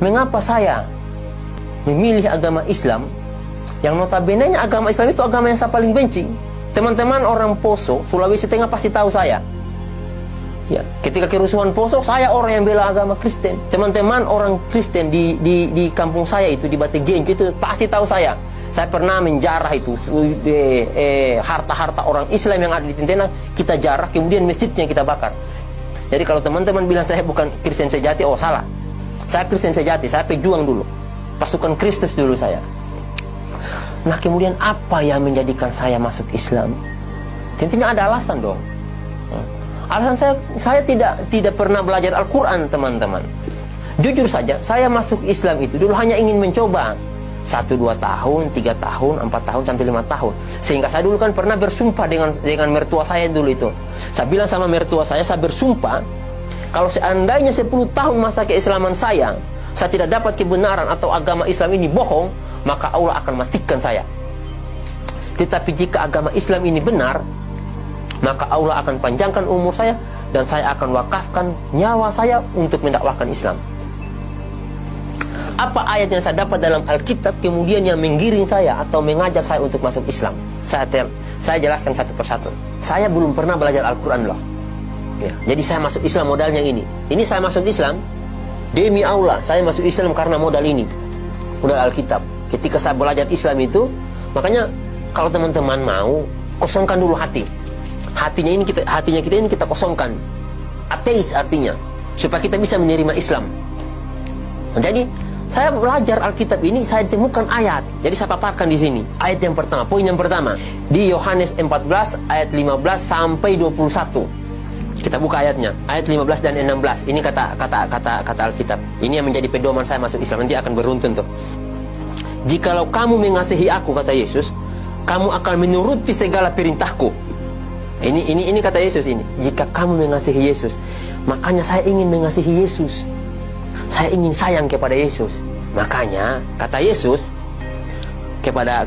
mengapa saya memilih agama Islam, yang notabene-nya agama Islam itu agama yang saya paling benci. Teman-teman orang Poso, Sulawesi Tengah pasti tahu saya. Ya, ketika kerusuhan Poso, saya orang yang bela agama Kristen. Teman-teman orang Kristen di kampung saya itu, di Bategen itu pasti tahu saya. Saya pernah menjarah itu harta-harta orang Islam yang ada di Tentena, kita jarah, kemudian masjidnya kita bakar. Jadi kalau teman-teman bilang saya bukan Kristen sejati, oh salah. Saya Kristen sejati, saya pejuang dulu. Pasukan Kristus dulu saya. Nah, kemudian apa yang menjadikan saya masuk Islam? Tentunya ada alasan dong. Alasan saya tidak pernah belajar Al-Quran, teman-teman. Jujur saja, saya masuk Islam itu dulu hanya ingin mencoba 1-2 tahun, 3 tahun, 4 tahun, sampai 5 tahun. Sehingga saya dulu kan pernah bersumpah dengan mertua saya dulu itu. Saya bilang sama mertua saya bersumpah, kalau seandainya 10 tahun masa keislaman saya tidak dapat kebenaran atau agama Islam ini bohong, maka Allah akan matikan saya. Tetapi jika agama Islam ini benar, maka Allah akan panjangkan umur saya, dan saya akan wakafkan nyawa saya untuk mendakwahkan Islam. Apa ayat yang saya dapat dalam Alkitab kemudian yang menggiring saya atau mengajak saya untuk masuk Islam? Saya jelaskan satu persatu. Saya belum pernah belajar Al-Quran loh. Ya, jadi saya masuk Islam modalnya ini. Ini saya masuk Islam, demi Allah, saya masuk Islam karena modal ini, modal Alkitab. Ketika saya belajar Islam itu, makanya kalau teman-teman mau, kosongkan dulu hati. Hatinya kita ini kita kosongkan. Ateis artinya, supaya kita bisa menerima Islam. Jadi saya belajar Alkitab ini, saya temukan ayat. Jadi saya paparkan di sini. Ayat yang pertama, poin yang pertama di Yohanes 14 ayat 15 sampai 21. Kita buka ayatnya, ayat 15 dan 16. Ini kata Alkitab. Ini yang menjadi pedoman saya masuk Islam. Nanti akan beruntun tuh. Jikalau kamu mengasihi aku, kata Yesus, kamu akan menuruti segala perintahku. Ini kata Yesus ini. Jika kamu mengasihi Yesus, makanya saya ingin mengasihi Yesus. Saya ingin sayang kepada Yesus. Makanya kata Yesus kepada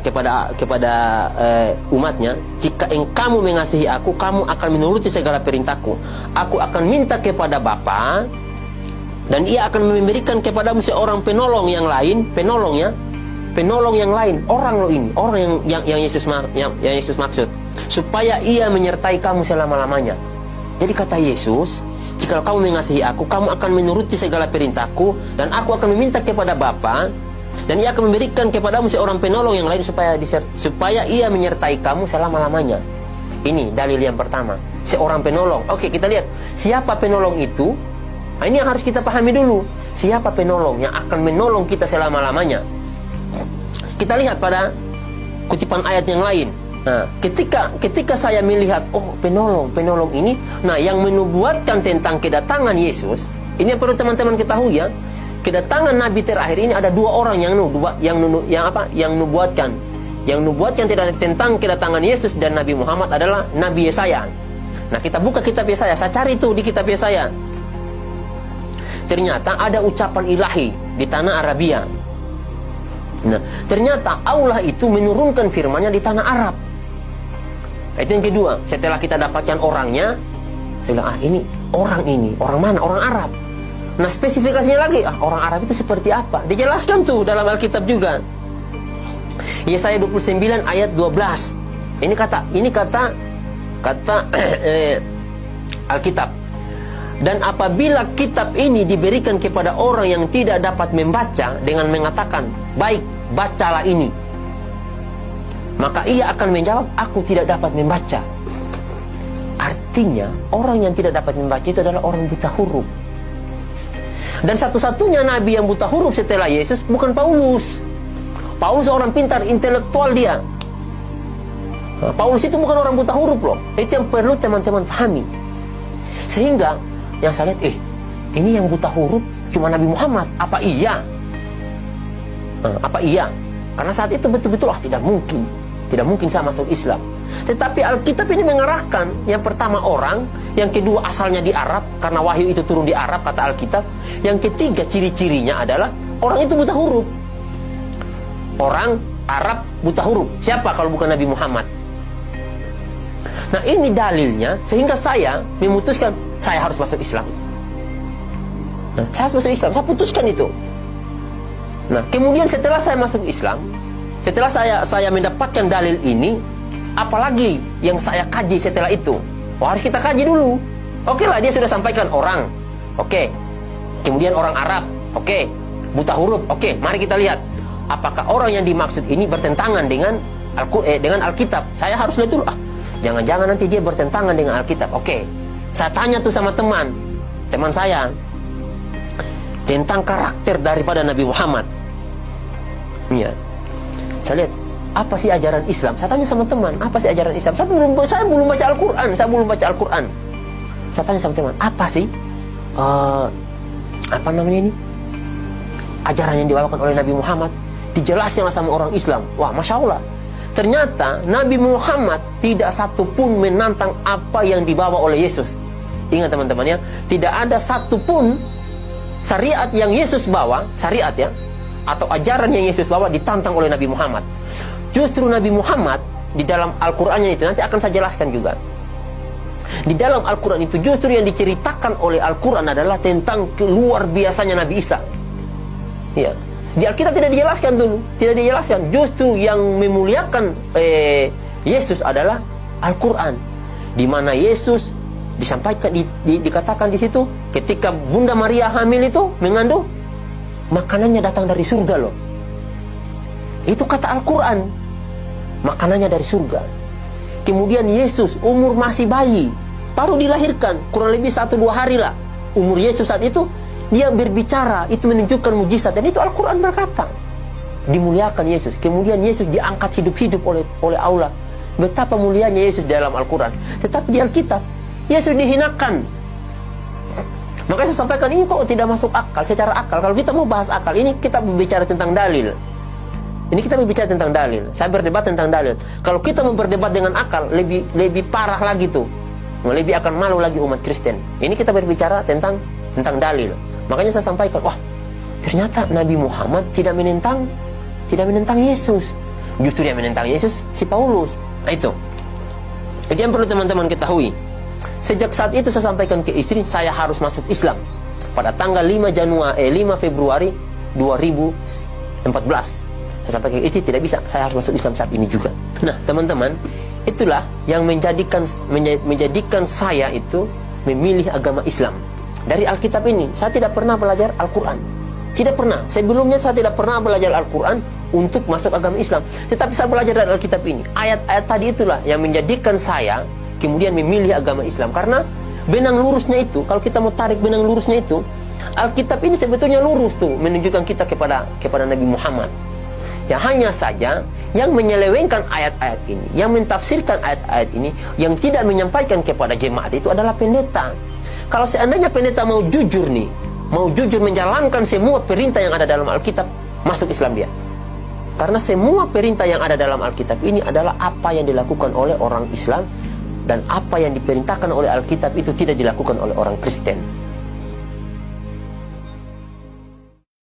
umatnya, jika kamu mengasihi aku, kamu akan menuruti segala perintahku. Aku akan minta kepada Bapa, dan ia akan memberikan kepadamu seorang penolong yang lain. Penolong yang lain. Orang loh ini, orang yang Yesus maksud, supaya ia menyertai kamu selama-lamanya. Jadi kata Yesus, jika kamu mengasihi aku, kamu akan menuruti segala perintahku, dan aku akan meminta kepada Bapa, dan ia akan memberikan kepadamu seorang penolong yang lain supaya ia menyertai kamu selama-lamanya. Ini dalil yang pertama, seorang penolong. Oke, kita lihat siapa penolong itu. Nah, ini yang harus kita pahami dulu. Siapa penolong yang akan menolong kita selama-lamanya? Kita lihat pada kutipan ayat yang lain. Nah, ketika saya melihat, oh penolong ini, nah yang menubuatkan tentang kedatangan Yesus, ini yang perlu teman-teman ketahui ya. Kedatangan Nabi terakhir ini ada 2 orang yang nubuatkan tentang kedatangan Yesus dan Nabi Muhammad adalah Nabi Yesaya. Nah, kita buka kitab Yesaya, saya cari itu di kitab Yesaya. Ternyata ada ucapan ilahi di tanah Arabia. Nah, ternyata Allah itu menurunkan firman-Nya di tanah Arab. Itu yang kedua. Setelah kita dapatkan orangnya, saya bilang, ini orang mana? Orang Arab. Nah, spesifikasinya lagi, orang Arab itu seperti apa? Dijelaskan tuh dalam Alkitab juga. Yesaya 29 ayat 12. Ini kata Alkitab. Dan apabila kitab ini diberikan kepada orang yang tidak dapat membaca dengan mengatakan, baik, bacalah ini, maka ia akan menjawab, aku tidak dapat membaca. Artinya, orang yang tidak dapat membaca itu adalah orang buta huruf. Dan satu-satunya nabi yang buta huruf setelah Yesus bukan Paulus. Paulus orang pintar, intelektual dia. Nah, Paulus itu bukan orang buta huruf loh. Itu yang perlu teman-teman pahami. Sehingga yang saya lihat, ini yang buta huruf cuma Nabi Muhammad. Apa iya? Apa iya? Karena saat itu betul-betul tidak mungkin saya masuk Islam. Tetapi Alkitab ini mengarahkan, yang pertama orang, yang kedua asalnya di Arab, karena wahyu itu turun di Arab kata Alkitab. Yang ketiga ciri-cirinya adalah orang itu buta huruf. Orang Arab buta huruf. Siapa kalau bukan Nabi Muhammad? Nah, ini dalilnya sehingga saya memutuskan saya harus masuk Islam. Saya harus masuk Islam. Saya putuskan itu. Nah, kemudian setelah saya masuk Islam, setelah saya mendapatkan dalil ini, apalagi yang saya kaji setelah itu? Harus kita kaji dulu. Oke lah, dia sudah sampaikan orang. Oke. Kemudian orang Arab. Oke. Buta huruf. Oke, mari kita lihat. Apakah orang yang dimaksud ini bertentangan dengan Alkitab? Saya harus lihat dulu. Jangan-jangan nanti dia bertentangan dengan Alkitab. Oke. Saya tanya tuh sama teman saya tentang karakter daripada Nabi Muhammad. Ya. Saya lihat, apa sih ajaran Islam? Saya tanya sama teman, apa sih ajaran Islam? Saya belum baca Al-Quran. Saya tanya sama teman, apa sih apa namanya ini, ajaran yang dibawakan oleh Nabi Muhammad? Dijelaskan sama orang Islam. Wah, Masya Allah, ternyata Nabi Muhammad tidak satupun menantang apa yang dibawa oleh Yesus. Ingat teman-teman ya, tidak ada satupun syariat yang Yesus bawa, syariat ya, atau ajaran yang Yesus bawa ditantang oleh Nabi Muhammad. Justru Nabi Muhammad di dalam Al-Qur'annya itu, nanti akan saya jelaskan juga. Di dalam Al-Qur'an itu justru yang diceritakan oleh Al-Qur'an adalah tentang luar biasanya Nabi Isa. Ya. Di Alkitab tidak dijelaskan dulu, tidak dijelaskan. Justru yang memuliakan Yesus adalah Al-Qur'an, di mana Yesus disampaikan, dikatakan di situ ketika Bunda Maria hamil itu mengandung, makanannya datang dari surga loh. Itu kata Al-Quran, makanannya dari surga. Kemudian Yesus umur masih bayi, baru dilahirkan, kurang lebih 1-2 hari lah umur Yesus saat itu, dia berbicara, itu menunjukkan mujizat. Dan itu Al-Quran berkata, dimuliakan Yesus. Kemudian Yesus diangkat hidup-hidup oleh Allah. Betapa mulianya Yesus dalam Al-Quran. Tetapi di Alkitab, Yesus dihinakan. Makanya saya sampaikan, ini kok tidak masuk akal, secara akal. Kalau kita mau bahas akal, ini kita berbicara tentang dalil. Ini kita berbicara tentang dalil. Saya berdebat tentang dalil. Kalau kita mau berdebat dengan akal, lebih parah lagi tuh. Lebih akan malu lagi umat Kristen. Ini kita berbicara tentang dalil. Makanya saya sampaikan, wah, ternyata Nabi Muhammad tidak menentang Yesus. Justru yang menentang Yesus si Paulus. Nah, itu yang perlu teman-teman ketahui. Sejak saat itu saya sampaikan ke istri, saya harus masuk Islam pada tanggal 5 Februari 2014. Saya sampaikan ke istri, tidak bisa, saya harus masuk Islam saat ini juga. Nah, teman-teman, itulah yang menjadikan saya itu memilih agama Islam. Dari Alkitab ini, saya tidak pernah belajar Al-Quran. Tidak pernah. Sebelumnya saya tidak pernah belajar Al-Quran untuk masuk agama Islam. Tetapi saya belajar dari Alkitab ini. Ayat-ayat tadi itulah yang menjadikan saya kemudian memilih agama Islam. Karena benang lurusnya itu, kalau kita mau tarik benang lurusnya itu, Alkitab ini sebetulnya lurus tuh, menunjukkan kita kepada Nabi Muhammad. Ya, hanya saja yang menyelewengkan ayat-ayat ini, yang mentafsirkan ayat-ayat ini, yang tidak menyampaikan kepada jemaat itu adalah pendeta. Kalau seandainya pendeta mau jujur nih, mau jujur menjalankan semua perintah yang ada dalam Alkitab, masuk Islam dia. Karena semua perintah yang ada dalam Alkitab ini adalah apa yang dilakukan oleh orang Islam, dan apa yang diperintahkan oleh Alkitab itu tidak dilakukan oleh orang Kristen.